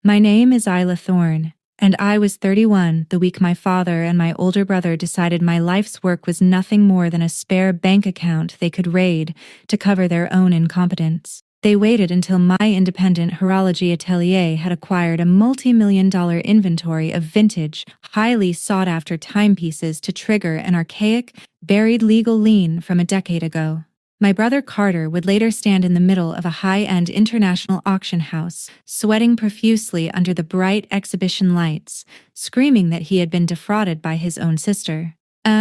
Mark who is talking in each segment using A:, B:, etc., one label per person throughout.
A: My name is Isla Thorne, and I was 31 the week my father and my older brother decided my life's work was nothing more than a spare bank account they could raid to cover their own incompetence. They waited until my independent horology atelier had acquired a multi-million-dollar inventory of vintage, highly sought-after timepieces to trigger an archaic, buried legal lien from a decade ago. My brother Carter would later stand in the middle of a high-end international auction house, sweating profusely under the bright exhibition lights, screaming that he had been defrauded by his own sister.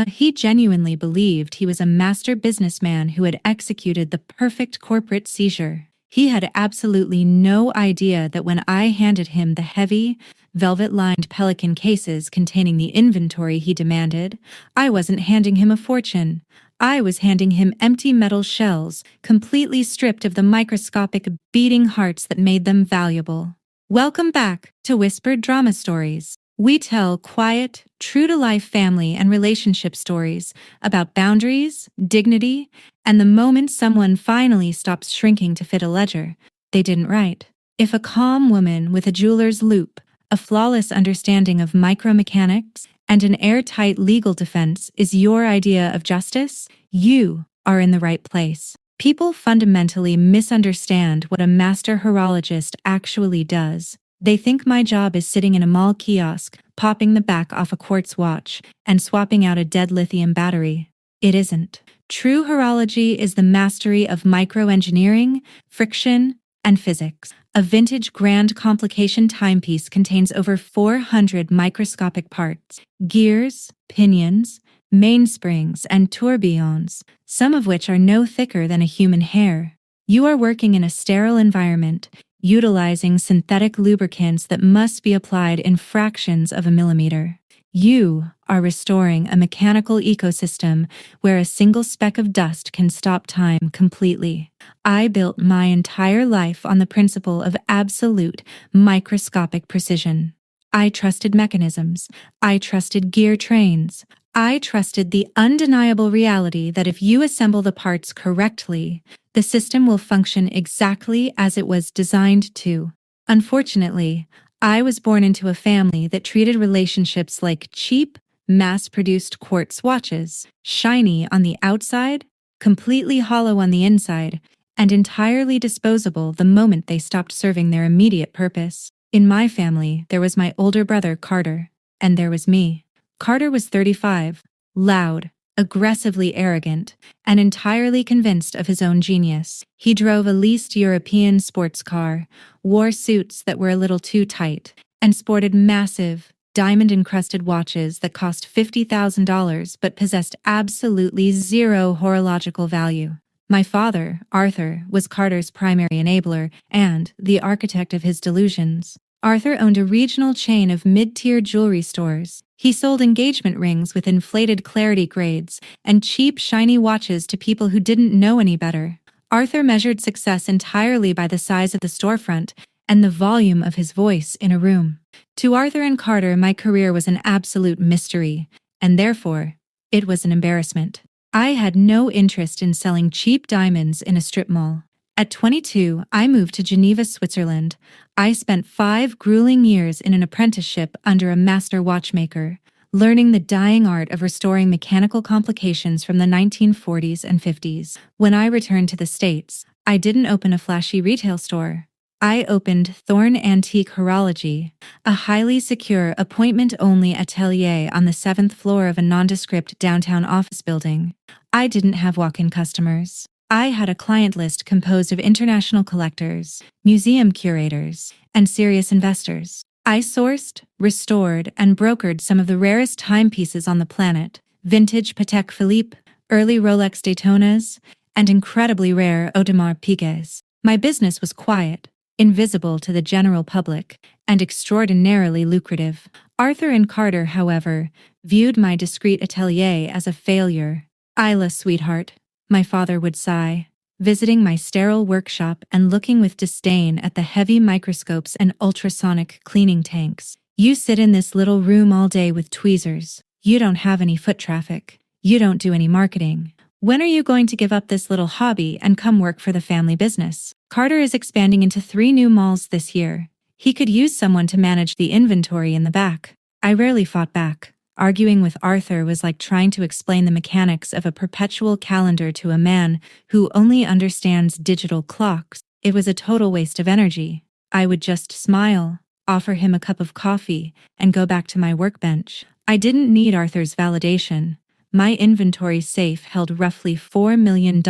A: He genuinely believed he was a master businessman who had executed the perfect corporate seizure. He had absolutely no idea that when I handed him the heavy, velvet-lined Pelican cases containing the inventory he demanded, I wasn't handing him a fortune. I was handing him empty metal shells, completely stripped of the microscopic beating hearts that made them valuable. Welcome back to Whispered Drama Stories. We tell quiet, true-to-life family and relationship stories about boundaries, dignity, and the moment someone finally stops shrinking to fit a ledger they didn't write. If a calm woman with a jeweler's loupe, a flawless understanding of micromechanics, and an airtight legal defense is your idea of justice, you are in the right place. People fundamentally misunderstand what a master horologist actually does. They think my job is sitting in a mall kiosk, popping the back off a quartz watch, and swapping out a dead lithium battery. It isn't. True horology is the mastery of microengineering, friction, and physics. A vintage grand complication timepiece contains over 400 microscopic parts, gears, pinions, mainsprings, and tourbillons, some of which are no thicker than a human hair. You are working in a sterile environment, utilizing synthetic lubricants that must be applied in fractions of a millimeter. You are restoring a mechanical ecosystem where a single speck of dust can stop time completely. I built my entire life on the principle of absolute, microscopic precision. I trusted mechanisms. I trusted gear trains. I trusted the undeniable reality that if you assemble the parts correctly, the system will function exactly as it was designed to. Unfortunately, I was born into a family that treated relationships like cheap, mass-produced quartz watches, shiny on the outside, completely hollow on the inside, and entirely disposable the moment they stopped serving their immediate purpose. In my family, there was my older brother, Carter, and there was me. Carter was 35, loud, aggressively arrogant, and entirely convinced of his own genius. He drove a leased European sports car, wore suits that were a little too tight, and sported massive, diamond-encrusted watches that cost $50,000 but possessed absolutely zero horological value. My father, Arthur, was Carter's primary enabler and the architect of his delusions. Arthur owned a regional chain of mid-tier jewelry stores. He sold engagement rings with inflated clarity grades and cheap, shiny watches to people who didn't know any better. Arthur measured success entirely by the size of the storefront and the volume of his voice in a room. To Arthur and Carter, my career was an absolute mystery, and therefore, it was an embarrassment. I had no interest in selling cheap diamonds in a strip mall. At 22, I moved to Geneva, Switzerland. I spent 5 grueling years in an apprenticeship under a master watchmaker, learning the dying art of restoring mechanical complications from the 1940s and 50s. When I returned to the States, I didn't open a flashy retail store. I opened Thorne Antique Horology, a highly secure appointment-only atelier on the 7th floor of a nondescript downtown office building. I didn't have walk-in customers. I had a client list composed of international collectors, museum curators, and serious investors. I sourced, restored, and brokered some of the rarest timepieces on the planet, vintage Patek Philippe, early Rolex Daytonas, and incredibly rare Audemars Piguets. My business was quiet, invisible to the general public, and extraordinarily lucrative. Arthur and Carter, however, viewed my discreet atelier as a failure. Isla, sweetheart, my father would sigh, visiting my sterile workshop and looking with disdain at the heavy microscopes and ultrasonic cleaning tanks. You sit in this little room all day with tweezers. You don't have any foot traffic. You don't do any marketing. When are you going to give up this little hobby and come work for the family business? Carter is expanding into 3 new malls this year. He could use someone to manage the inventory in the back. I rarely fought back. Arguing with Arthur was like trying to explain the mechanics of a perpetual calendar to a man who only understands digital clocks. It was a total waste of energy. I would just smile, offer him a cup of coffee, and go back to my workbench. I didn't need Arthur's validation. My inventory safe held roughly $4 million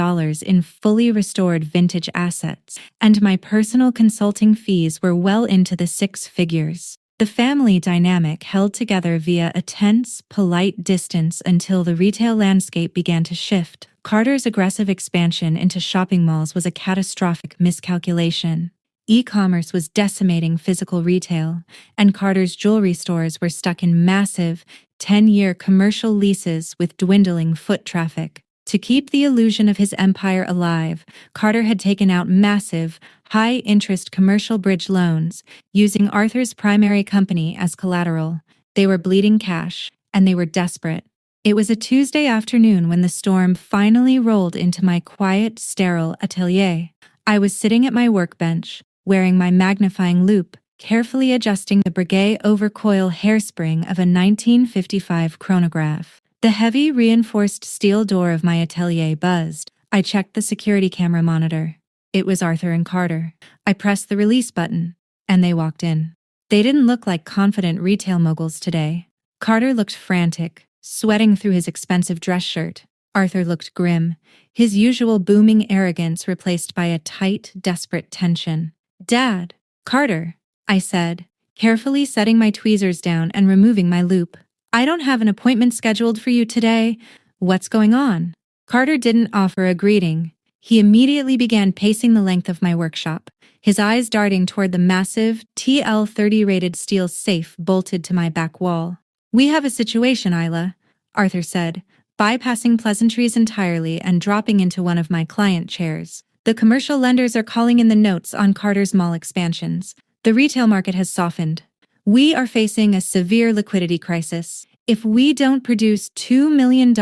A: in fully restored vintage assets, and my personal consulting fees were well into the six figures. The family dynamic held together via a tense, polite distance until the retail landscape began to shift. Carter's aggressive expansion into shopping malls was a catastrophic miscalculation. E-commerce was decimating physical retail, and Carter's jewelry stores were stuck in massive, 10-year commercial leases with dwindling foot traffic. To keep the illusion of his empire alive, Carter had taken out massive, high-interest commercial bridge loans, using Arthur's primary company as collateral. They were bleeding cash, and they were desperate. It was a Tuesday afternoon when the storm finally rolled into my quiet, sterile atelier. I was sitting at my workbench, wearing my magnifying loupe, carefully adjusting the Breguet overcoil hairspring of a 1955 chronograph. The heavy, reinforced steel door of my atelier buzzed. I checked the security camera monitor. It was Arthur and Carter. I pressed the release button, and they walked in. They didn't look like confident retail moguls today. Carter looked frantic, sweating through his expensive dress shirt. Arthur looked grim, his usual booming arrogance replaced by a tight, desperate tension. "Dad." "Carter," I said, carefully setting my tweezers down and removing my loupe. "I don't have an appointment scheduled for you today. What's going on?" Carter didn't offer a greeting. He immediately began pacing the length of my workshop, his eyes darting toward the massive TL-30 rated steel safe bolted to my back wall. "We have a situation, Isla," Arthur said, bypassing pleasantries entirely and dropping into one of my client chairs. "The commercial lenders are calling in the notes on Carter's mall expansions. The retail market has softened. We are facing a severe liquidity crisis. If we don't produce $2 million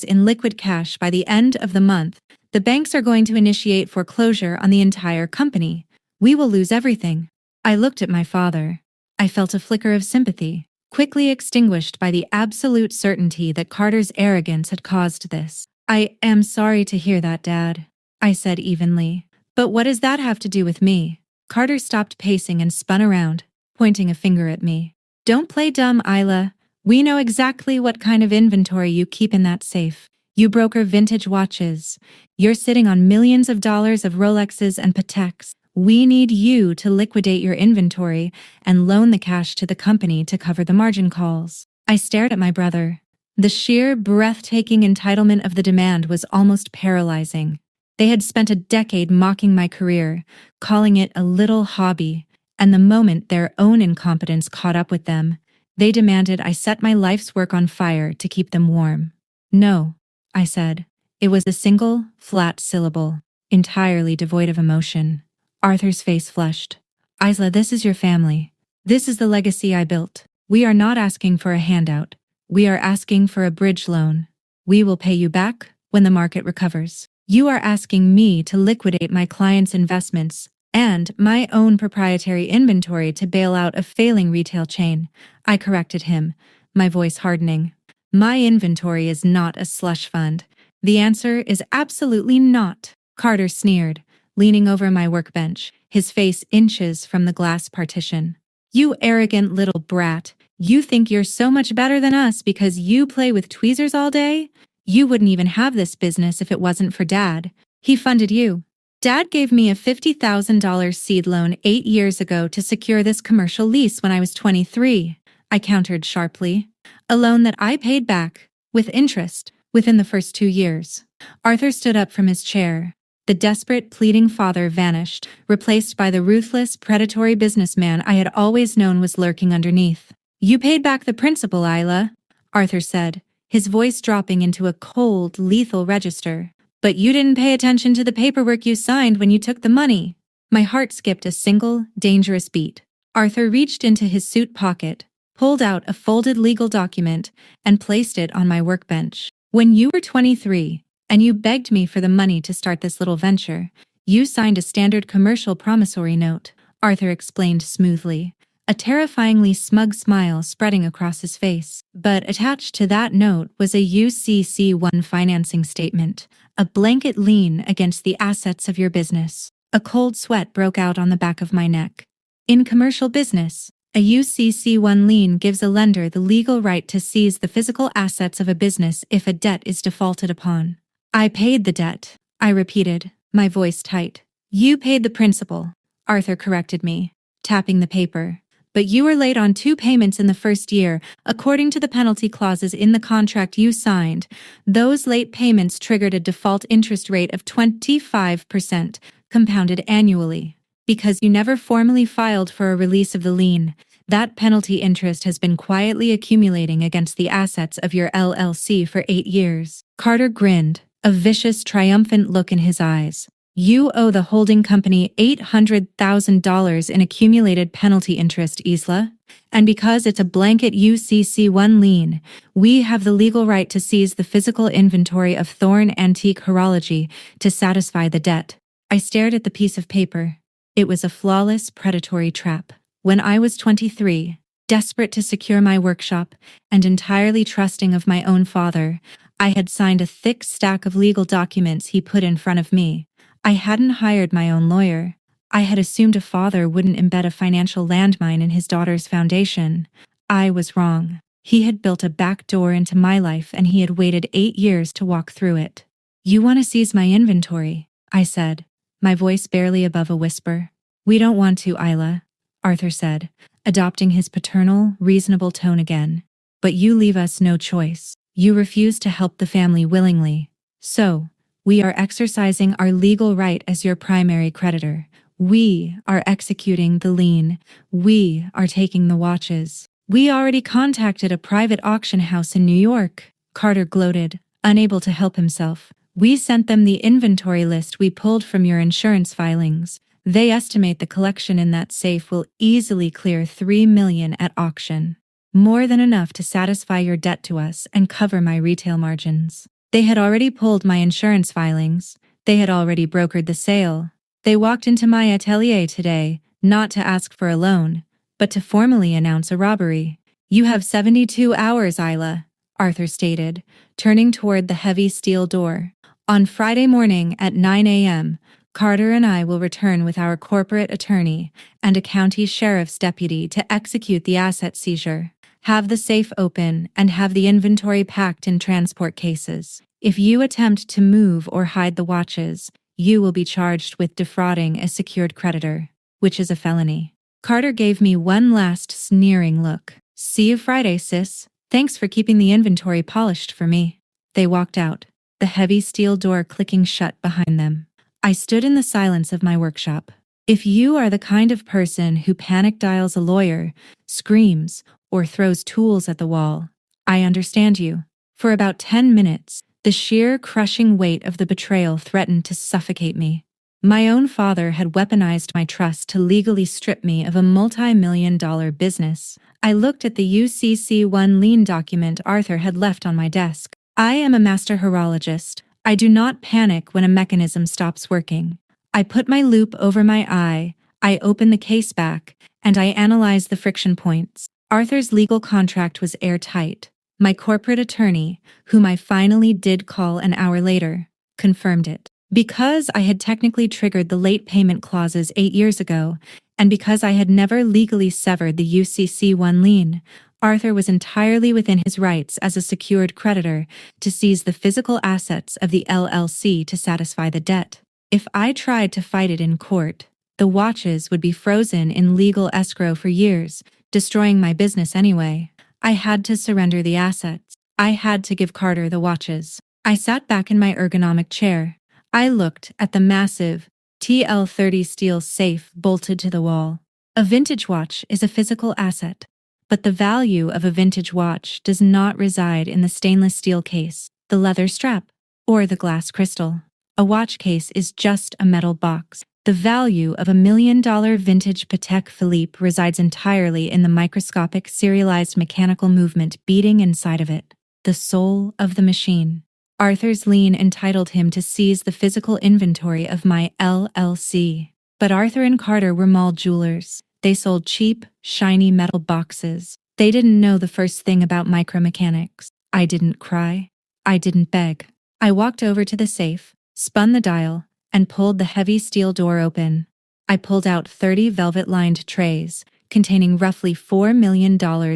A: in liquid cash by the end of the month, the banks are going to initiate foreclosure on the entire company. We will lose everything." I looked at my father. I felt a flicker of sympathy, quickly extinguished by the absolute certainty that Carter's arrogance had caused this. "I am sorry to hear that, Dad," I said evenly. "But what does that have to do with me?" Carter stopped pacing and spun around, pointing a finger at me. "Don't play dumb, Isla. We know exactly what kind of inventory you keep in that safe. You broker vintage watches. You're sitting on millions of dollars of Rolexes and Pateks. We need you to liquidate your inventory and loan the cash to the company to cover the margin calls." I stared at my brother. The sheer, breathtaking entitlement of the demand was almost paralyzing. They had spent a decade mocking my career, calling it a little hobby, and the moment their own incompetence caught up with them, they demanded I set my life's work on fire to keep them warm. "No," I said. It was a single, flat syllable, entirely devoid of emotion. Arthur's face flushed. "Isla, this is your family. This is the legacy I built. We are not asking for a handout. We are asking for a bridge loan. We will pay you back when the market recovers. You are asking me to liquidate my clients' investments and my own proprietary inventory to bail out a failing retail chain." I corrected him, my voice hardening. "My inventory is not a slush fund. The answer is absolutely not." Carter sneered, leaning over my workbench, his face inches from the glass partition. "You arrogant little brat. You think you're so much better than us because you play with tweezers all day? You wouldn't even have this business if it wasn't for Dad. He funded you. Dad gave me a $50,000 seed loan 8 years ago to secure this commercial lease when I was 23. I countered sharply. "A loan that I paid back, with interest, within the first 2 years. Arthur stood up from his chair. The desperate, pleading father vanished, replaced by the ruthless, predatory businessman I had always known was lurking underneath. "You paid back the principal, Isla," Arthur said, his voice dropping into a cold, lethal register. "But you didn't pay attention to the paperwork you signed when you took the money." My heart skipped a single, dangerous beat. Arthur reached into his suit pocket, pulled out a folded legal document, and placed it on my workbench. "When you were 23, and you begged me for the money to start this little venture, you signed a standard commercial promissory note." Arthur explained smoothly, a terrifyingly smug smile spreading across his face. But attached to that note was a UCC-1 financing statement, a blanket lien against the assets of your business. A cold sweat broke out on the back of my neck. In commercial business, a UCC-1 lien gives a lender the legal right to seize the physical assets of a business if a debt is defaulted upon. I paid the debt, I repeated, my voice tight. You paid the principal, Arthur corrected me, tapping the paper. But you were late on 2 payments in the first year, according to the penalty clauses in the contract you signed. Those late payments triggered a default interest rate of 25%, compounded annually. Because you never formally filed for a release of the lien, that penalty interest has been quietly accumulating against the assets of your LLC for 8 years. Carter grinned, a vicious, triumphant look in his eyes. You owe the holding company $800,000 in accumulated penalty interest, Isla. And because it's a blanket UCC-1 lien, we have the legal right to seize the physical inventory of Thorne Antique Horology to satisfy the debt. I stared at the piece of paper. It was a flawless, predatory trap. When I was 23, desperate to secure my workshop and entirely trusting of my own father, I had signed a thick stack of legal documents he put in front of me. I hadn't hired my own lawyer. I had assumed a father wouldn't embed a financial landmine in his daughter's foundation. I was wrong. He had built a back door into my life and he had waited 8 years to walk through it. You want to seize my inventory, I said, my voice barely above a whisper. We don't want to, Isla, Arthur said, adopting his paternal, reasonable tone again. But you leave us no choice. You refuse to help the family willingly. So, we are exercising our legal right as your primary creditor. We are executing the lien. We are taking the watches. We already contacted a private auction house in New York, Carter gloated, unable to help himself. We sent them the inventory list we pulled from your insurance filings. They estimate the collection in that safe will easily clear $3 million at auction. More than enough to satisfy your debt to us and cover my retail margins. They had already pulled my insurance filings. They had already brokered the sale. They walked into my atelier today, not to ask for a loan, but to formally announce a robbery. You have 72 hours, Isla, Arthur stated, turning toward the heavy steel door. On Friday morning at 9 a.m., Carter and I will return with our corporate attorney and a county sheriff's deputy to execute the asset seizure. Have the safe open and have the inventory packed in transport cases. If you attempt to move or hide the watches, you will be charged with defrauding a secured creditor, which is a felony. Carter gave me one last sneering look. See you Friday, sis. Thanks for keeping the inventory polished for me. They walked out, the heavy steel door clicking shut behind them. I stood in the silence of my workshop. If you are the kind of person who panic dials a lawyer, screams, or throws tools at the wall, I understand you. For about 10 minutes, the sheer crushing weight of the betrayal threatened to suffocate me. My own father had weaponized my trust to legally strip me of a multi-million-dollar business. I looked at the UCC-1 lien document Arthur had left on my desk. I am a master horologist. I do not panic when a mechanism stops working. I put my loop over my eye, I open the case back, and I analyze the friction points. Arthur's legal contract was airtight. My corporate attorney, whom I finally did call an hour later, confirmed it. Because I had technically triggered the late payment clauses 8 years ago, and because I had never legally severed the UCC-1 lien, Arthur was entirely within his rights as a secured creditor to seize the physical assets of the LLC to satisfy the debt. If I tried to fight it in court, the watches would be frozen in legal escrow for years, destroying my business anyway. I had to surrender the assets. I had to give Carter the watches. I sat back in my ergonomic chair. I looked at the massive TL30 steel safe bolted to the wall. A vintage watch is a physical asset, but the value of a vintage watch does not reside in the stainless steel case, the leather strap, or the glass crystal. A watch case is just a metal box. The value of $1 million vintage Patek Philippe resides entirely in the microscopic serialized mechanical movement beating inside of it, the soul of the machine. Arthur's lien entitled him to seize the physical inventory of my LLC. But Arthur and Carter were mall jewelers. They sold cheap, shiny metal boxes. They didn't know the first thing about micromechanics. I didn't cry. I didn't beg. I walked over to the safe, spun the dial, and pulled the heavy steel door open. I pulled out 30 velvet-lined trays, containing roughly $4 million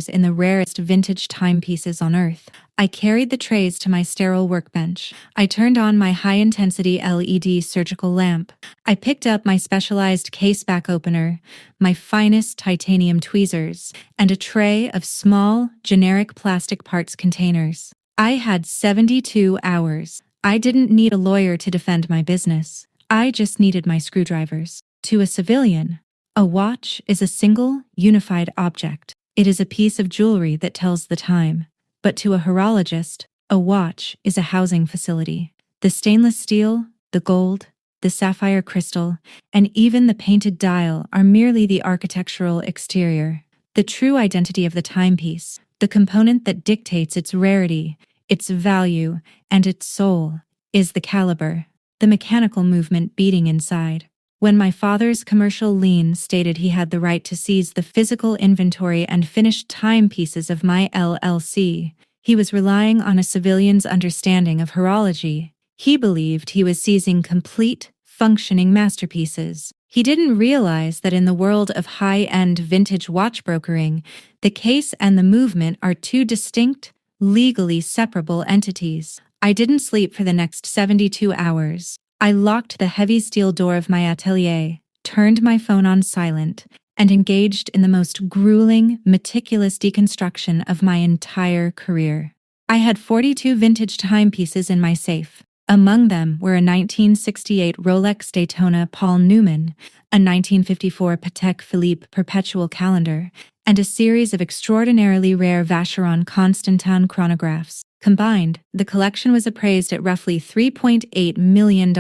A: in the rarest vintage timepieces on Earth. I carried the trays to my sterile workbench. I turned on my high-intensity LED surgical lamp. I picked up my specialized case-back opener, my finest titanium tweezers, and a tray of small, generic plastic parts containers. I had 72 hours. I didn't need a lawyer to defend my business. I just needed my screwdrivers. To a civilian, a watch is a single, unified object. It is a piece of jewelry that tells the time. But to a horologist, a watch is a housing facility. The stainless steel, the gold, the sapphire crystal, and even the painted dial are merely the architectural exterior. The true identity of the timepiece, the component that dictates its rarity, its value, and its soul, is the caliber, the mechanical movement beating inside. When my father's commercial lien stated he had the right to seize the physical inventory and finished timepieces of my LLC, he was relying on a civilian's understanding of horology. He believed he was seizing complete, functioning masterpieces. He didn't realize that in the world of high-end vintage watch brokering, the case and the movement are two distinct, legally separable entities. I didn't sleep for the next 72 hours. I locked the heavy steel door of my atelier, turned my phone on silent, and engaged in the most grueling, meticulous deconstruction of my entire career. I had 42 vintage timepieces in my safe. Among them were a 1968 Rolex Daytona Paul Newman, a 1954 Patek Philippe perpetual calendar, and a series of extraordinarily rare Vacheron Constantin chronographs. Combined, the collection was appraised at roughly $3.8 million.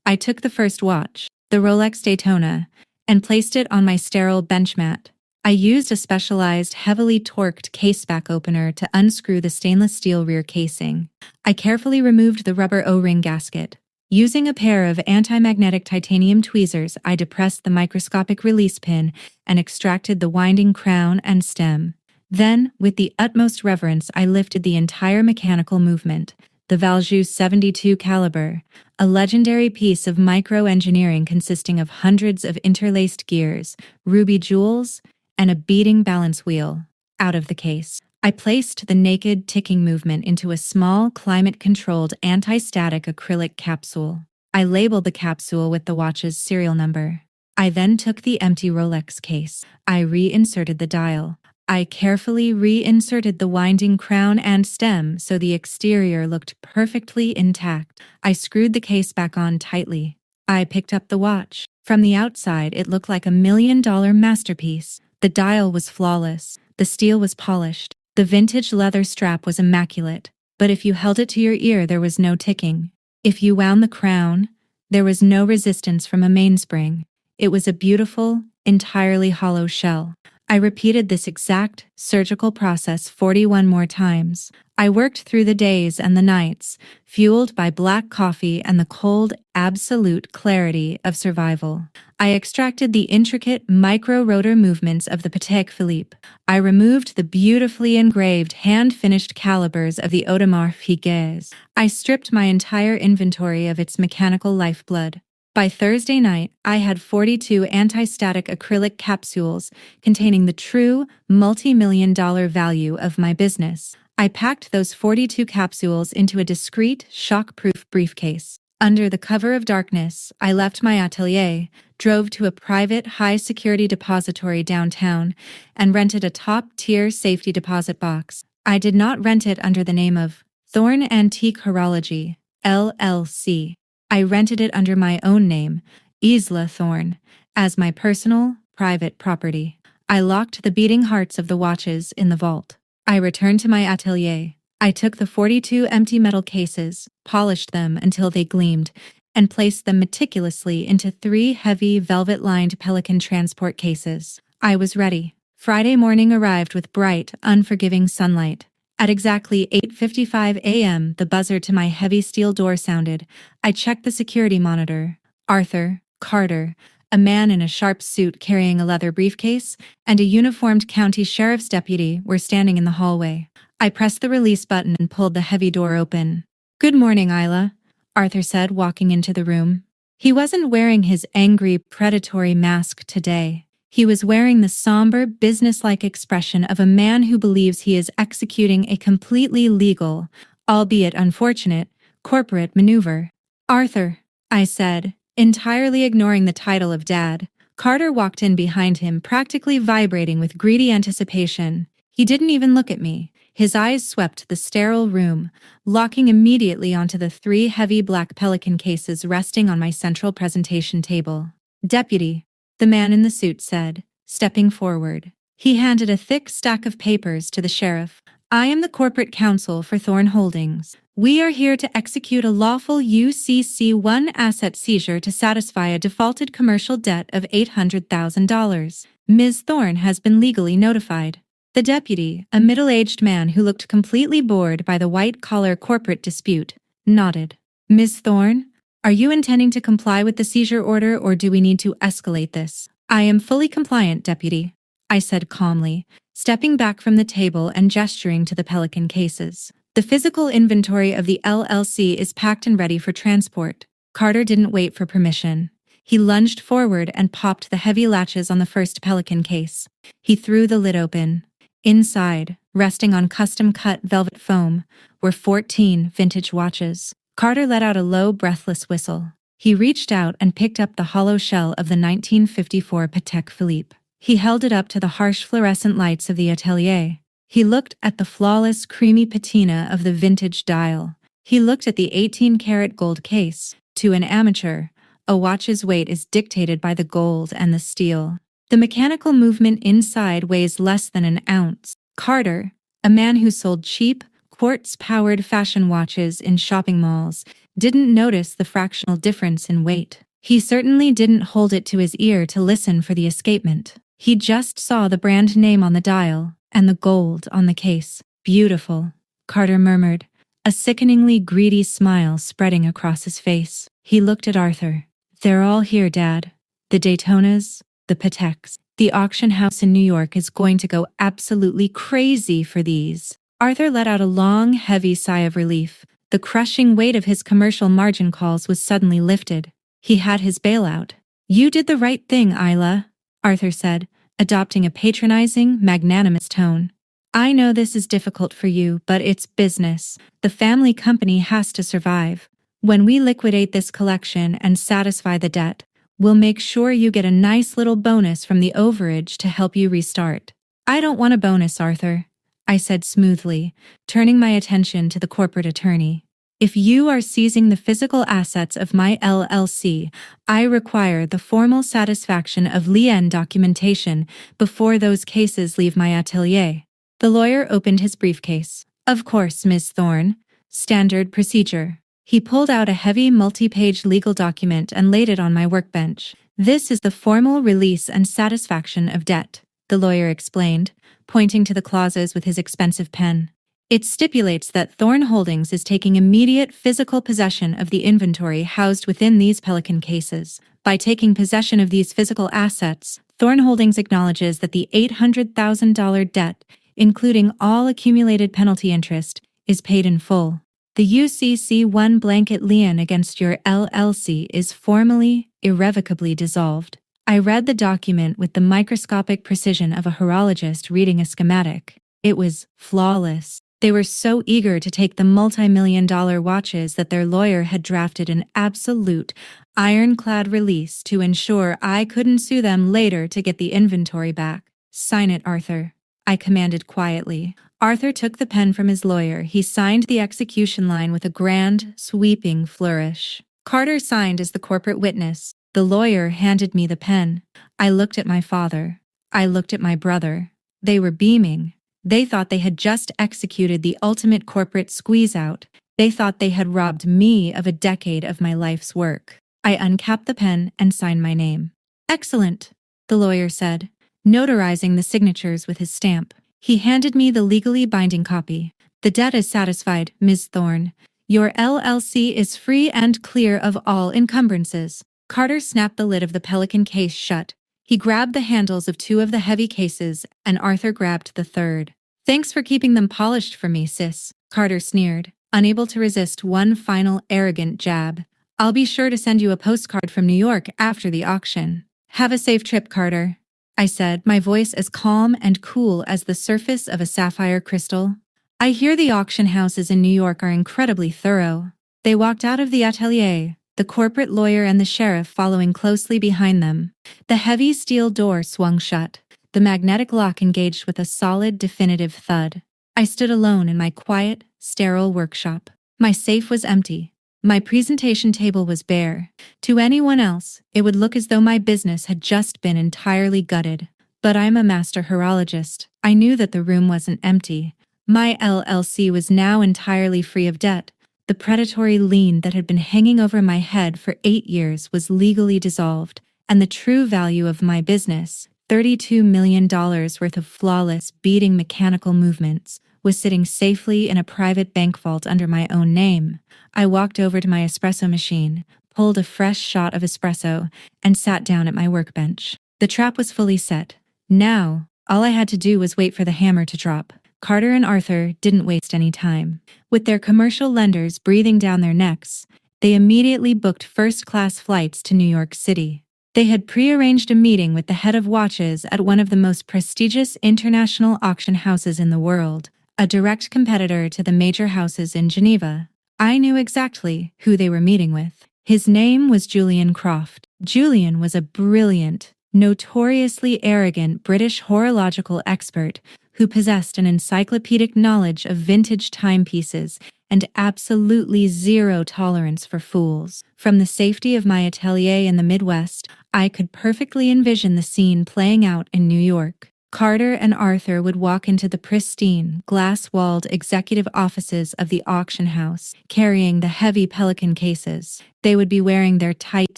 A: I took the first watch, the Rolex Daytona, and placed it on my sterile benchmat. I used a specialized, heavily torqued case-back opener to unscrew the stainless steel rear casing. I carefully removed the rubber O-ring gasket. Using a pair of anti-magnetic titanium tweezers, I depressed the microscopic release pin and extracted the winding crown and stem. Then, with the utmost reverence, I lifted the entire mechanical movement, the Valjoux 72 caliber, a legendary piece of micro-engineering consisting of hundreds of interlaced gears, ruby jewels, and a beating balance wheel, out of the case. I placed the naked ticking movement into a small, climate-controlled, anti-static acrylic capsule. I labeled the capsule with the watch's serial number. I then took the empty Rolex case. I reinserted the dial. I carefully reinserted the winding crown and stem so the exterior looked perfectly intact. I screwed the case back on tightly. I picked up the watch. From the outside, it looked like $1 million masterpiece. The dial was flawless. The steel was polished. The vintage leather strap was immaculate. But if you held it to your ear, there was no ticking. If you wound the crown, there was no resistance from a mainspring. It was a beautiful, entirely hollow shell. I repeated this exact surgical process 41 more times. I worked through the days and the nights, fueled by black coffee and the cold, absolute clarity of survival. I extracted the intricate micro-rotor movements of the Patek Philippe. I removed the beautifully engraved, hand-finished calibers of the Audemars Piguet. I stripped my entire inventory of its mechanical lifeblood. By Thursday night, I had 42 anti-static acrylic capsules containing the true multi-million-dollar value of my business. I packed those 42 capsules into a discreet, shock-proof briefcase. Under the cover of darkness, I left my atelier, drove to a private, high-security depository downtown, and rented a top-tier safety deposit box. I did not rent it under the name of Thorne Antique Horology, LLC. I rented it under my own name, Isla Thorne, as my personal, private property. I locked the beating hearts of the watches in the vault. I returned to my atelier. I took the 42 empty metal cases, polished them until they gleamed, and placed them meticulously into 3 heavy velvet-lined Pelican transport cases. I was ready. Friday morning arrived with bright, unforgiving sunlight. At exactly 8:55 a.m., the buzzer to my heavy steel door sounded. I checked the security monitor. Arthur, Carter, A man in a sharp suit carrying a leather briefcase and a uniformed county sheriff's deputy were standing in the hallway. I pressed the release button and pulled the heavy door open. "Good morning, Isla," Arthur said, walking into the room. He wasn't wearing his angry, predatory mask today. He was wearing the somber, businesslike expression of a man who believes he is executing a completely legal, albeit unfortunate, corporate maneuver. "Arthur," I said, entirely ignoring the title of Dad. Carter walked in behind him, practically vibrating with greedy anticipation. He didn't even look at me. His eyes swept the sterile room, locking immediately onto the 3 heavy black Pelican cases resting on my central presentation table. "Deputy," the man in the suit said, stepping forward. He handed a thick stack of papers to the sheriff. "I am the corporate counsel for Thorne Holdings. We are here to execute a lawful UCC-1 asset seizure to satisfy a defaulted commercial debt of $800,000. Ms. Thorne has been legally notified." The deputy, a middle-aged man who looked completely bored by the white-collar corporate dispute, nodded. "Ms. Thorne, are you intending to comply with the seizure order, or do we need to escalate this?" "I am fully compliant, deputy," I said calmly, stepping back from the table and gesturing to the Pelican cases. "The physical inventory of the LLC is packed and ready for transport." Carter didn't wait for permission. He lunged forward and popped the heavy latches on the first Pelican case. He threw the lid open. Inside, resting on custom-cut velvet foam, were 14 vintage watches. Carter let out a low, breathless whistle. He reached out and picked up the hollow shell of the 1954 Patek Philippe. He held it up to the harsh fluorescent lights of the atelier. He looked at the flawless, creamy patina of the vintage dial. He looked at the 18-karat gold case. To an amateur, a watch's weight is dictated by the gold and the steel. The mechanical movement inside weighs less than an ounce. Carter, a man who sold cheap, quartz-powered fashion watches in shopping malls, didn't notice the fractional difference in weight. He certainly didn't hold it to his ear to listen for the escapement. He just saw the brand name on the dial and the gold on the case. "Beautiful," Carter murmured, a sickeningly greedy smile spreading across his face. He looked at Arthur. "They're all here, Dad. The Daytonas, the Pateks. The auction house in New York is going to go absolutely crazy for these." Arthur let out a long, heavy sigh of relief. The crushing weight of his commercial margin calls was suddenly lifted. He had his bailout. "You did the right thing, Isla," Arthur said, adopting a patronizing, magnanimous tone. "I know this is difficult for you, but it's business. The family company has to survive. When we liquidate this collection and satisfy the debt, we'll make sure you get a nice little bonus from the overage to help you restart." "I don't want a bonus, Arthur," I said smoothly, turning my attention to the corporate attorney. "If you are seizing the physical assets of my LLC, I require the formal satisfaction of Lien documentation before those cases leave my atelier." The lawyer opened his briefcase. "Of course, Ms. Thorne. Standard procedure." He pulled out a heavy multi-page legal document and laid it on my workbench. "This is the formal release and satisfaction of debt," the lawyer explained, pointing to the clauses with his expensive pen. "It stipulates that Thorne Holdings is taking immediate physical possession of the inventory housed within these Pelican cases. By taking possession of these physical assets, Thorne Holdings acknowledges that the $800,000 debt, including all accumulated penalty interest, is paid in full. The UCC-1 blanket lien against your LLC is formally, irrevocably dissolved." I read the document with the microscopic precision of a horologist reading a schematic. It was flawless. They were so eager to take the multi-million-dollar watches that their lawyer had drafted an absolute, ironclad release to ensure I couldn't sue them later to get the inventory back. "Sign it, Arthur," I commanded quietly. Arthur took the pen from his lawyer. He signed the execution line with a grand, sweeping flourish. Carter signed as the corporate witness. The lawyer handed me the pen. I looked at my father. I looked at my brother. They were beaming. They thought they had just executed the ultimate corporate squeeze-out. They thought they had robbed me of a decade of my life's work. I uncapped the pen and signed my name. "Excellent," the lawyer said, notarizing the signatures with his stamp. He handed me the legally binding copy. "The debt is satisfied, Ms. Thorne. Your LLC is free and clear of all encumbrances." Carter snapped the lid of the Pelican case shut. He grabbed the handles of two of the heavy cases, and Arthur grabbed the third. "Thanks for keeping them polished for me, sis," Carter sneered, unable to resist one final arrogant jab. "I'll be sure to send you a postcard from New York after the auction." "Have a safe trip, Carter," I said, my voice as calm and cool as the surface of a sapphire crystal. "I hear the auction houses in New York are incredibly thorough." They walked out of the atelier, the corporate lawyer and the sheriff following closely behind them. The heavy steel door swung shut, the magnetic lock engaged with a solid, definitive thud. I stood alone in my quiet, sterile workshop. My safe was empty. My presentation table was bare. To anyone else, it would look as though my business had just been entirely gutted. But I'm a master horologist. I knew that the room wasn't empty. My LLC was now entirely free of debt. The predatory lien that had been hanging over my head for 8 years was legally dissolved, and the true value of my business, $32 million worth of flawless, beating mechanical movements, was sitting safely in a private bank vault under my own name. I walked over to my espresso machine, pulled a fresh shot of espresso, and sat down at my workbench. The trap was fully set. Now, all I had to do was wait for the hammer to drop. Carter and Arthur didn't waste any time. With their commercial lenders breathing down their necks, they immediately booked first-class flights to New York City. They had prearranged a meeting with the head of watches at one of the most prestigious international auction houses in the world, a direct competitor to the major houses in Geneva. I knew exactly who they were meeting with. His name was Julian Croft. Julian was a brilliant, notoriously arrogant British horological expert who possessed an encyclopedic knowledge of vintage timepieces and absolutely zero tolerance for fools. From the safety of my atelier in the Midwest, I could perfectly envision the scene playing out in New York. Carter and Arthur would walk into the pristine, glass-walled executive offices of the auction house, carrying the heavy Pelican cases. They would be wearing their tight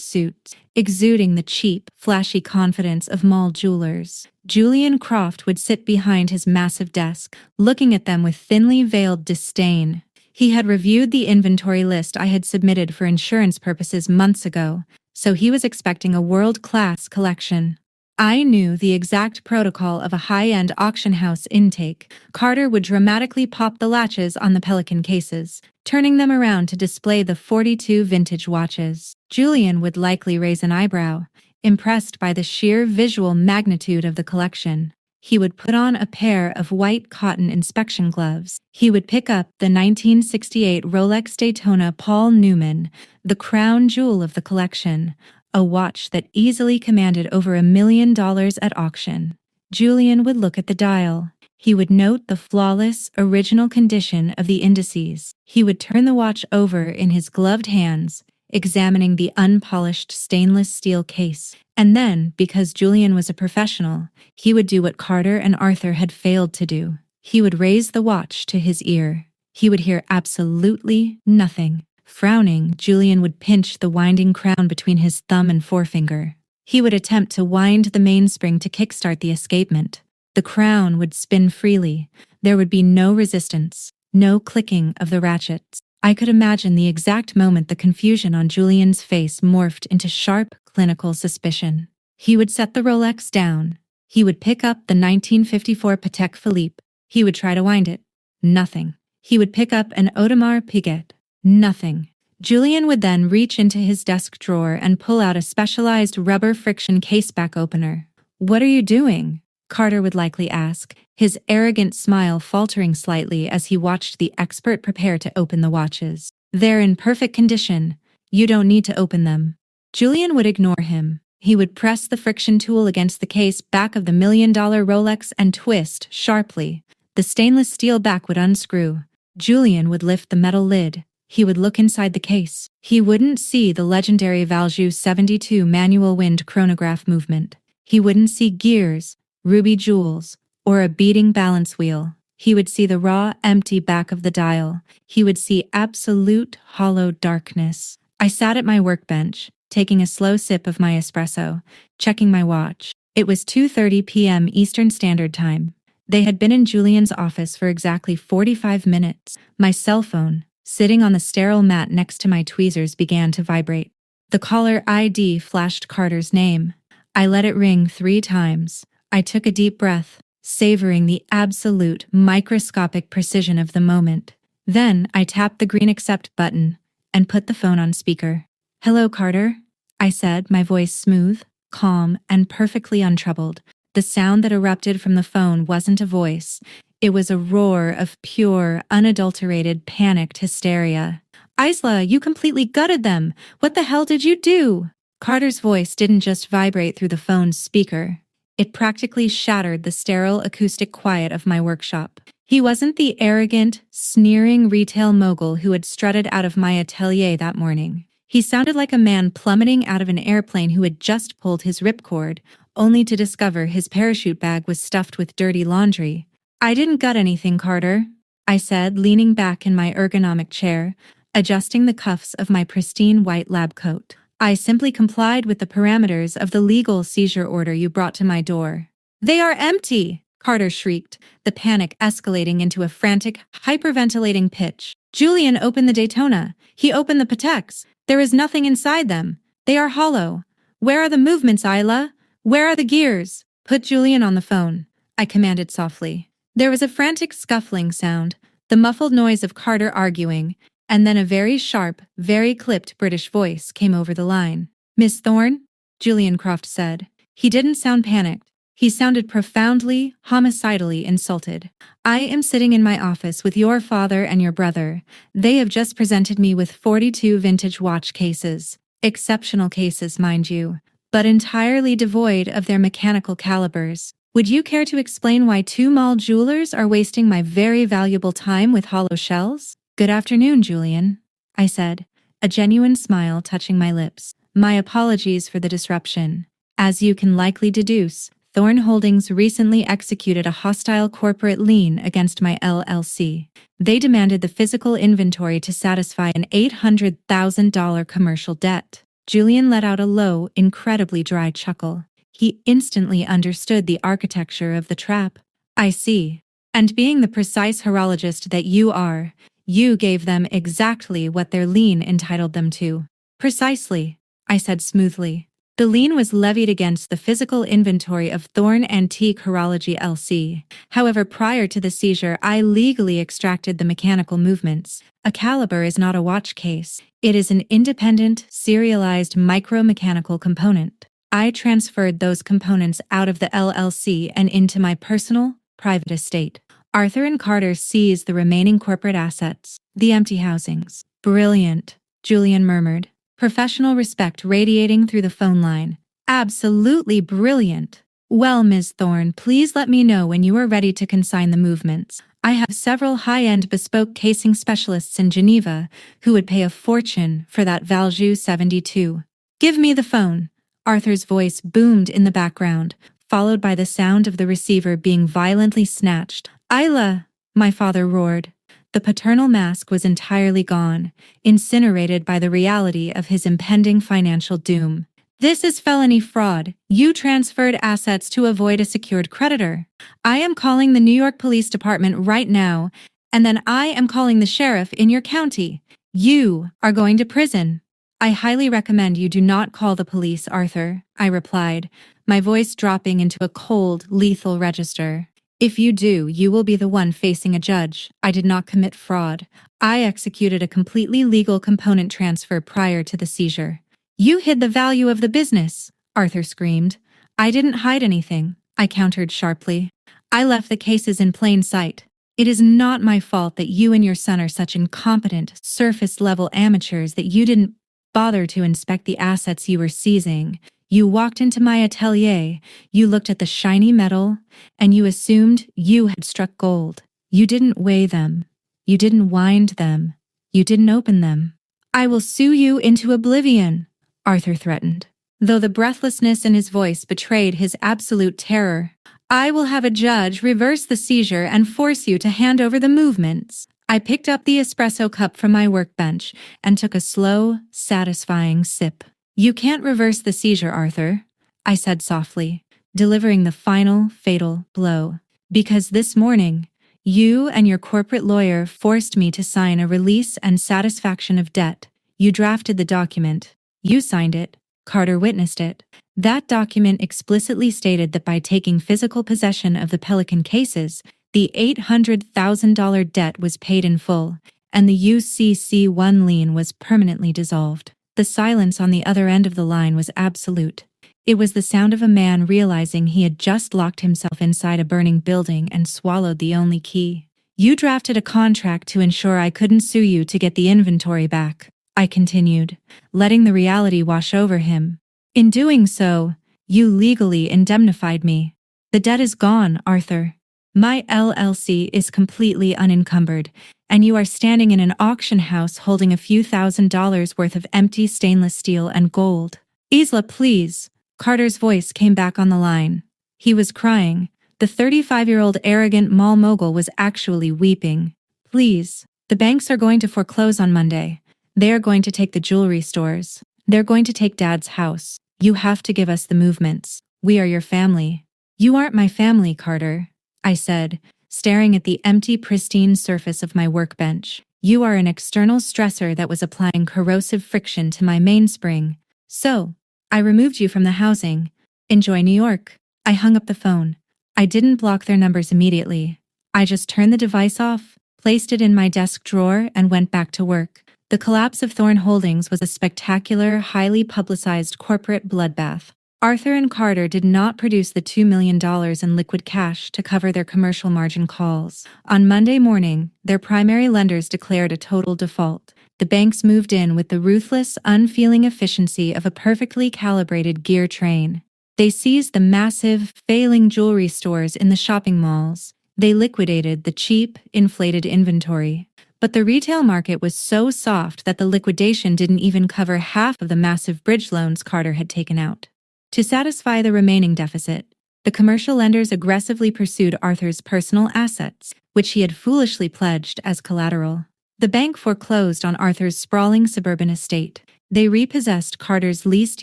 A: suits, exuding the cheap, flashy confidence of mall jewelers. Julian Croft would sit behind his massive desk, looking at them with thinly veiled disdain. He had reviewed the inventory list I had submitted for insurance purposes months ago, so he was expecting a world-class collection. I knew the exact protocol of a high-end auction house intake. Carter would dramatically pop the latches on the Pelican cases, turning them around to display the 42 vintage watches. Julian would likely raise an eyebrow, impressed by the sheer visual magnitude of the collection. He would put on a pair of white cotton inspection gloves. He would pick up the 1968 Rolex Daytona Paul Newman, the crown jewel of the collection, a watch that easily commanded over $1 million at auction. Julian would look at the dial. He would note the flawless, original condition of the indices. He would turn the watch over in his gloved hands, examining the unpolished stainless steel case. And then, because Julian was a professional, he would do what Carter and Arthur had failed to do. He would raise the watch to his ear. He would hear absolutely nothing. Frowning, Julian would pinch the winding crown between his thumb and forefinger. He would attempt to wind the mainspring to kickstart the escapement. The crown would spin freely. There would be no resistance, no clicking of the ratchets. I could imagine the exact moment the confusion on Julian's face morphed into sharp, clinical suspicion. He would set the Rolex down. He would pick up the 1954 Patek Philippe. He would try to wind it. Nothing. He would pick up an Audemars Piguet. Nothing. Julian would then reach into his desk drawer and pull out a specialized rubber friction caseback opener. "What are you doing?" Carter would likely ask, his arrogant smile faltering slightly as he watched the expert prepare to open the watches. "They're in perfect condition. You don't need to open them." Julian would ignore him. He would press the friction tool against the case back of the $1 million Rolex and twist sharply. The stainless steel back would unscrew. Julian would lift the metal lid. He would look inside the case. He wouldn't see the legendary Valjoux 72 manual wind chronograph movement. He wouldn't see gears, ruby jewels, or a beating balance wheel. He would see the raw, empty back of the dial. He would see absolute, hollow darkness. I sat at my workbench, taking a slow sip of my espresso, checking my watch. It was 2:30 p.m. Eastern Standard Time. They had been in Julian's office for exactly 45 minutes. My cell phone, sitting on the sterile mat next to my tweezers, began to vibrate. The caller ID flashed Carter's name. I let it ring 3 times. I took a deep breath, savoring the absolute, microscopic precision of the moment. Then I tapped the green accept button and put the phone on speaker. "Hello, Carter," I said, my voice smooth, calm, and perfectly untroubled. The sound that erupted from the phone wasn't a voice. It was a roar of pure, unadulterated, panicked hysteria. "Isla, you completely gutted them! What the hell did you do?" Carter's voice didn't just vibrate through the phone's speaker. It practically shattered the sterile acoustic quiet of my workshop. He wasn't the arrogant, sneering retail mogul who had strutted out of my atelier that morning. He sounded like a man plummeting out of an airplane who had just pulled his ripcord, only to discover his parachute bag was stuffed with dirty laundry. "I didn't gut anything, Carter," I said, leaning back in my ergonomic chair, adjusting the cuffs of my pristine white lab coat. "I simply complied with the parameters of the legal seizure order you brought to my door." "They are empty!" Carter shrieked, the panic escalating into a frantic, hyperventilating pitch. "Julian opened the Daytona. He opened the Pateks. There is nothing inside them. They are hollow. Where are the movements, Isla? Where are the gears?" "Put Julian on the phone," I commanded softly. There was a frantic scuffling sound, the muffled noise of Carter arguing, and then a very sharp, very clipped British voice came over the line. "Miss Thorne?" Julian Croft said. He didn't sound panicked. He sounded profoundly, homicidally insulted. "I am sitting in my office with your father and your brother. They have just presented me with 42 vintage watch cases. Exceptional cases, mind you, but entirely devoid of their mechanical calibers. Would you care to explain why 2 mall jewelers are wasting my very valuable time with hollow shells?" "Good afternoon, Julian," I said, a genuine smile touching my lips. "My apologies for the disruption. As you can likely deduce, Thorne Holdings recently executed a hostile corporate lien against my LLC. They demanded the physical inventory to satisfy an $800,000 commercial debt." Julian let out a low, incredibly dry chuckle. He instantly understood the architecture of the trap. "I see. And being the precise horologist that you are, you gave them exactly what their lien entitled them to." "Precisely," I said smoothly. "The lien was levied against the physical inventory of Thorne Antique Horology LC. However, prior to the seizure, I legally extracted the mechanical movements. A caliber is not a watch case. It is an independent, serialized micromechanical component. I transferred those components out of the LLC and into my personal, private estate. Arthur and Carter seized the remaining corporate assets, the empty housings." "Brilliant," Julian murmured, professional respect radiating through the phone line. "Absolutely brilliant. Well, Ms. Thorne, please let me know when you are ready to consign the movements. I have several high-end bespoke casing specialists in Geneva who would pay a fortune for that Valjoux 72. "Give me the phone." Arthur's voice boomed in the background, followed by the sound of the receiver being violently snatched. "Isla!" my father roared. The paternal mask was entirely gone, incinerated by the reality of his impending financial doom. "This is felony fraud. You transferred assets to avoid a secured creditor. I am calling the New York Police Department right now, and then I am calling the sheriff in your county. You are going to prison." "I highly recommend you do not call the police, Arthur," I replied, my voice dropping into a cold, lethal register. "If you do, you will be the one facing a judge. I did not commit fraud. I executed a completely legal component transfer prior to the seizure." "You hid the value of the business," Arthur screamed. "I didn't hide anything," I countered sharply. "I left the cases in plain sight. It is not my fault that you and your son are such incompetent, surface-level amateurs that you didn't bother to inspect the assets you were seizing. You walked into my atelier, you looked at the shiny metal, and you assumed you had struck gold. You didn't weigh them. You didn't wind them. You didn't open them. I will sue you into oblivion," Arthur threatened, though the breathlessness in his voice betrayed his absolute terror. "I will have a judge reverse the seizure and force you to hand over the movements." I picked up the espresso cup from my workbench and took a slow, satisfying sip. "You can't reverse the seizure, Arthur," I said softly, delivering the final, fatal blow. "Because this morning, you and your corporate lawyer forced me to sign a release and satisfaction of debt. You drafted the document. You signed it. Carter witnessed it. That document explicitly stated that by taking physical possession of the Pelican cases, the $800,000 debt was paid in full, and the UCC-1 lien was permanently dissolved. The silence on the other end of the line was absolute. It was the sound of a man realizing he had just locked himself inside a burning building and swallowed the only key. You drafted a contract to ensure I couldn't sue you to get the inventory back, I continued, letting the reality wash over him. In doing so, you legally indemnified me. The debt is gone, Arthur. My LLC is completely unencumbered, and you are standing in an auction house holding a few $1,000s worth of empty stainless steel and gold. Isla, please. Carter's voice came back on the line. He was crying. The 35-year-old arrogant mall mogul was actually weeping. Please. The banks are going to foreclose on Monday. They are going to take the jewelry stores. They're going to take Dad's house. You have to give us the movements. We are your family. You aren't my family, Carter, I said, staring at the empty, pristine surface of my workbench. You are an external stressor that was applying corrosive friction to my mainspring. So, I removed you from the housing. Enjoy New York. I hung up the phone. I didn't block their numbers immediately. I just turned the device off, placed it in my desk drawer, and went back to work. The collapse of Thorne Holdings was a spectacular, highly publicized corporate bloodbath. Arthur and Carter did not produce the $2 million in liquid cash to cover their commercial margin calls. On Monday morning, their primary lenders declared a total default. The banks moved in with the ruthless, unfeeling efficiency of a perfectly calibrated gear train. They seized the massive, failing jewelry stores in the shopping malls. They liquidated the cheap, inflated inventory. But the retail market was so soft that the liquidation didn't even cover half of the massive bridge loans Carter had taken out. To satisfy the remaining deficit, the commercial lenders aggressively pursued Arthur's personal assets, which he had foolishly pledged as collateral. The bank foreclosed on Arthur's sprawling suburban estate. They repossessed Carter's leased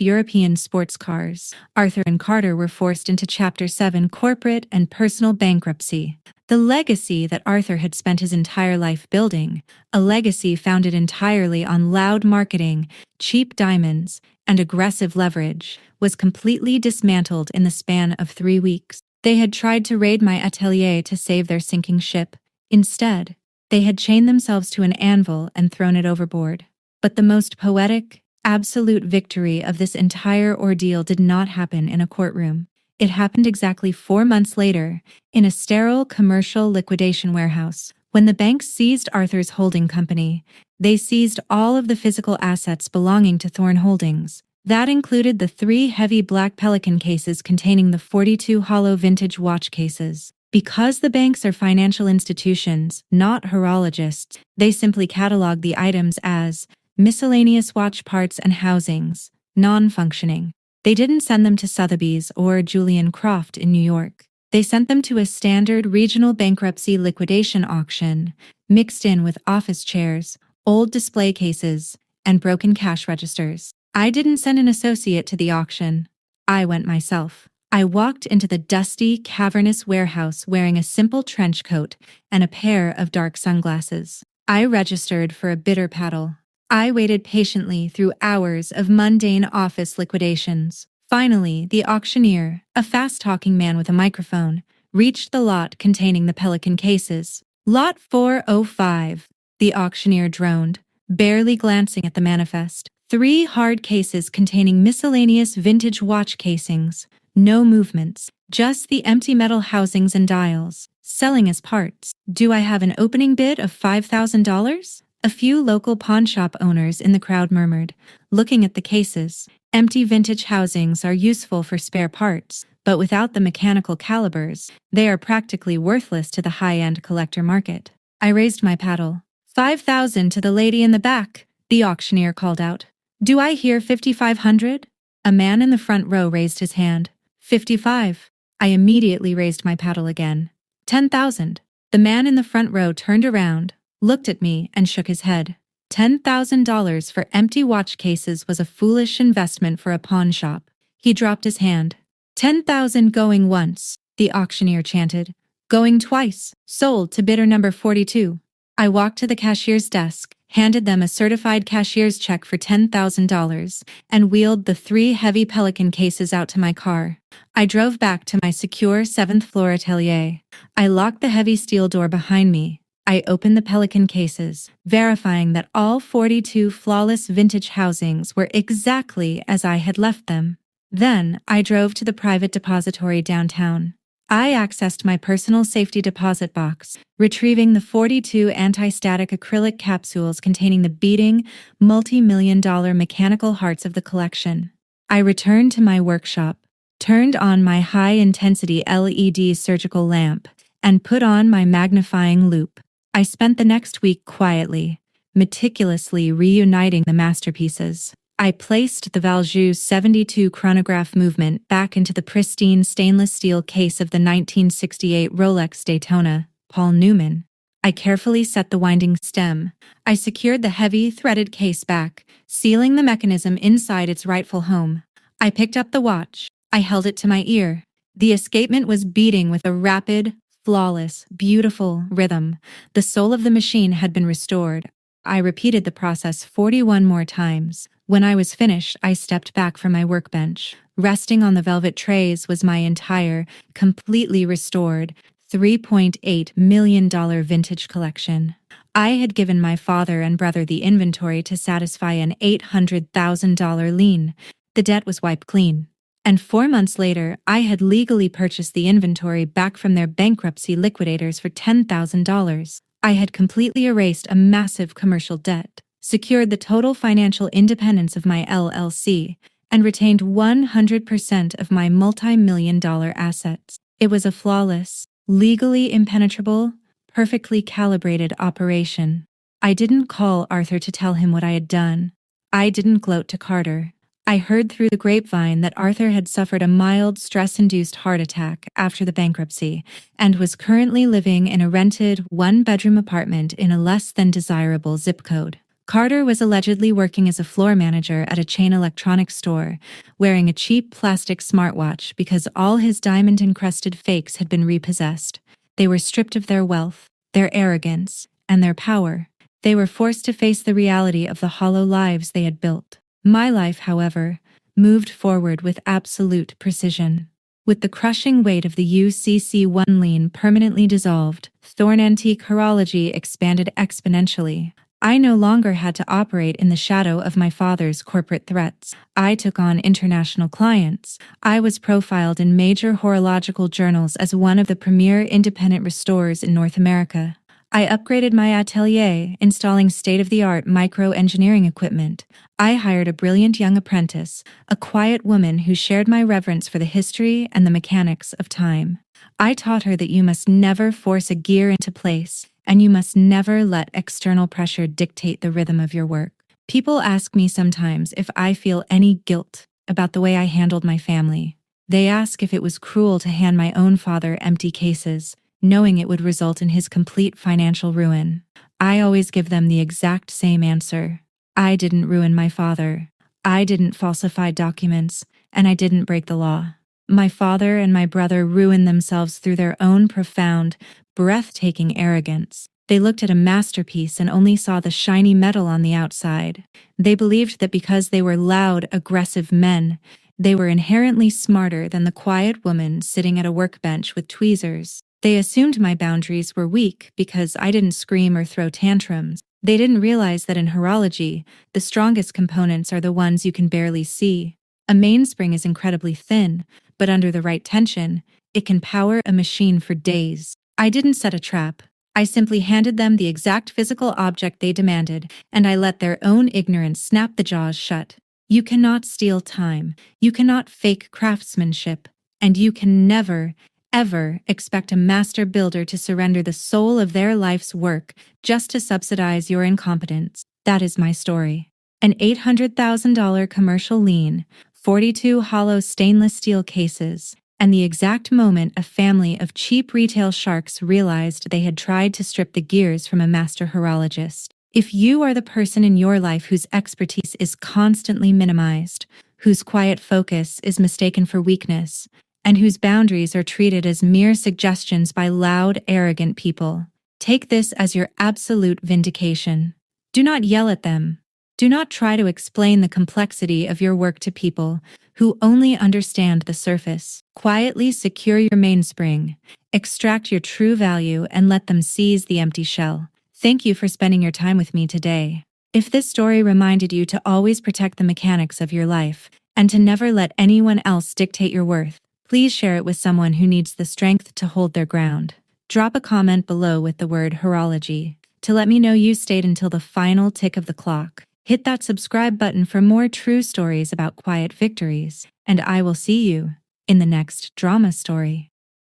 A: European sports cars. Arthur and Carter were forced into Chapter 7 corporate and personal bankruptcy. The legacy that Arthur had spent his entire life building, a legacy founded entirely on loud marketing, cheap diamonds, and aggressive leverage, was completely dismantled in the span of 3 weeks. They had tried to raid my atelier to save their sinking ship. Instead, they had chained themselves to an anvil and thrown it overboard. But the most poetic, absolute victory of this entire ordeal did not happen in a courtroom. It happened exactly 4 months later, in a sterile commercial liquidation warehouse. When the banks seized Arthur's holding company, they seized all of the physical assets belonging to Thorne Holdings. That included the 3 heavy black Pelican cases containing the 42 hollow vintage watch cases. Because the banks are financial institutions, not horologists, they simply catalog the items as miscellaneous watch parts and housings, non-functioning. They didn't send them to Sotheby's or Julian Croft in New York. They sent them to a standard regional bankruptcy liquidation auction, mixed in with office chairs, old display cases, and broken cash registers. I didn't send an associate to the auction. I went myself. I walked into the dusty, cavernous warehouse wearing a simple trench coat and a pair of dark sunglasses. I registered for a bitter paddle. I waited patiently through hours of mundane office liquidations. Finally, the auctioneer, a fast-talking man with a microphone, reached the lot containing the Pelican cases. Lot 405, the auctioneer droned, barely glancing at the manifest. 3 hard cases containing miscellaneous vintage watch casings. No movements, just the empty metal housings and dials. Selling as parts. Do I have an opening bid of $5,000? A few local pawnshop owners in the crowd murmured, looking at the cases. Empty vintage housings are useful for spare parts, but without the mechanical calibers, they are practically worthless to the high-end collector market. I raised my paddle. $5,000 to the lady in the back, the auctioneer called out. Do I hear $5,500? A man in the front row raised his hand. 55. I immediately raised my paddle again. 10,000. The man in the front row turned around, looked at me, and shook his head. $10,000 for empty watch cases was a foolish investment for a pawn shop. He dropped his hand. 10,000 going once, the auctioneer chanted. Going twice. Sold to bidder number 42. I walked to the cashier's desk, handed them a certified cashier's check for $10,000, and wheeled the 3 heavy Pelican cases out to my car. I drove back to my secure 7th-floor atelier. I locked the heavy steel door behind me. I opened the Pelican cases, verifying that all 42 flawless vintage housings were exactly as I had left them. Then, I drove to the private depository downtown. I accessed my personal safety deposit box, retrieving the 42 anti-static acrylic capsules containing the beating, multi-million-dollar mechanical hearts of the collection. I returned to my workshop, turned on my high-intensity LED surgical lamp, and put on my magnifying loupe. I spent the next week quietly, meticulously reuniting the masterpieces. I placed the Valjoux 72 chronograph movement back into the pristine stainless steel case of the 1968 Rolex Daytona, Paul Newman. I carefully set the winding stem. I secured the heavy, threaded case back, sealing the mechanism inside its rightful home. I picked up the watch. I held it to my ear. The escapement was beating with a rapid, flawless, beautiful rhythm. The soul of the machine had been restored. I repeated the process 41 more times. When I was finished, I stepped back from my workbench. Resting on the velvet trays was my entire, completely restored, $3.8 million vintage collection. I had given my father and brother the inventory to satisfy an $800,000 lien. The debt was wiped clean. And 4 months later, I had legally purchased the inventory back from their bankruptcy liquidators for $10,000. I had completely erased a massive commercial debt, secured the total financial independence of my LLC, and retained 100% of my multi-million-dollar assets. It was a flawless, legally impenetrable, perfectly calibrated operation. I didn't call Arthur to tell him what I had done. I didn't gloat to Carter. I heard through the grapevine that Arthur had suffered a mild stress-induced heart attack after the bankruptcy and was currently living in a rented one-bedroom apartment in a less than desirable zip code. Carter was allegedly working as a floor manager at a chain electronics store, wearing a cheap plastic smartwatch because all his diamond-encrusted fakes had been repossessed. They were stripped of their wealth, their arrogance, and their power. They were forced to face the reality of the hollow lives they had built. My life, however, moved forward with absolute precision. With the crushing weight of the UCC1 lien permanently dissolved, Thorne Antique Horology expanded exponentially. I no longer had to operate in the shadow of my father's corporate threats. I took on international clients. I was profiled in major horological journals as one of the premier independent restorers in North America. I upgraded my atelier, installing state-of-the-art micro-engineering equipment. I hired a brilliant young apprentice, a quiet woman who shared my reverence for the history and the mechanics of time. I taught her that you must never force a gear into place, and you must never let external pressure dictate the rhythm of your work. People ask me sometimes if I feel any guilt about the way I handled my family. They ask if it was cruel to hand my own father empty cases, knowing it would result in his complete financial ruin. I always give them the exact same answer. I didn't ruin my father. I didn't falsify documents, and I didn't break the law. My father and my brother ruined themselves through their own profound, breathtaking arrogance. They looked at a masterpiece and only saw the shiny metal on the outside. They believed that because they were loud, aggressive men, they were inherently smarter than the quiet woman sitting at a workbench with tweezers. They assumed my boundaries were weak because I didn't scream or throw tantrums. They didn't realize that in horology, the strongest components are the ones you can barely see. A mainspring is incredibly thin, but under the right tension, it can power a machine for days. I didn't set a trap. I simply handed them the exact physical object they demanded, and I let their own ignorance snap the jaws shut. You cannot steal time. You cannot fake craftsmanship. And you can never, ever expect a master builder to surrender the soul of their life's work just to subsidize your incompetence. That is my story. An $800,000 commercial lien, 42 hollow stainless steel cases, and the exact moment a family of cheap retail sharks realized they had tried to strip the gears from a master horologist. If you are the person in your life whose expertise is constantly minimized, whose quiet focus is mistaken for weakness, and whose boundaries are treated as mere suggestions by loud, arrogant people, take this as your absolute vindication. Do not yell at them. Do not try to explain the complexity of your work to people who only understand the surface. Quietly secure your mainspring, extract your true value, and let them seize the empty shell. Thank you for spending your time with me today. If this story reminded you to always protect the mechanics of your life and to never let anyone else dictate your worth, please share it with someone who needs the strength to hold their ground. Drop a comment below with the word horology to let me know you stayed until the final tick of the clock. Hit that subscribe button for more true stories about quiet victories, and I will see you in the next drama story.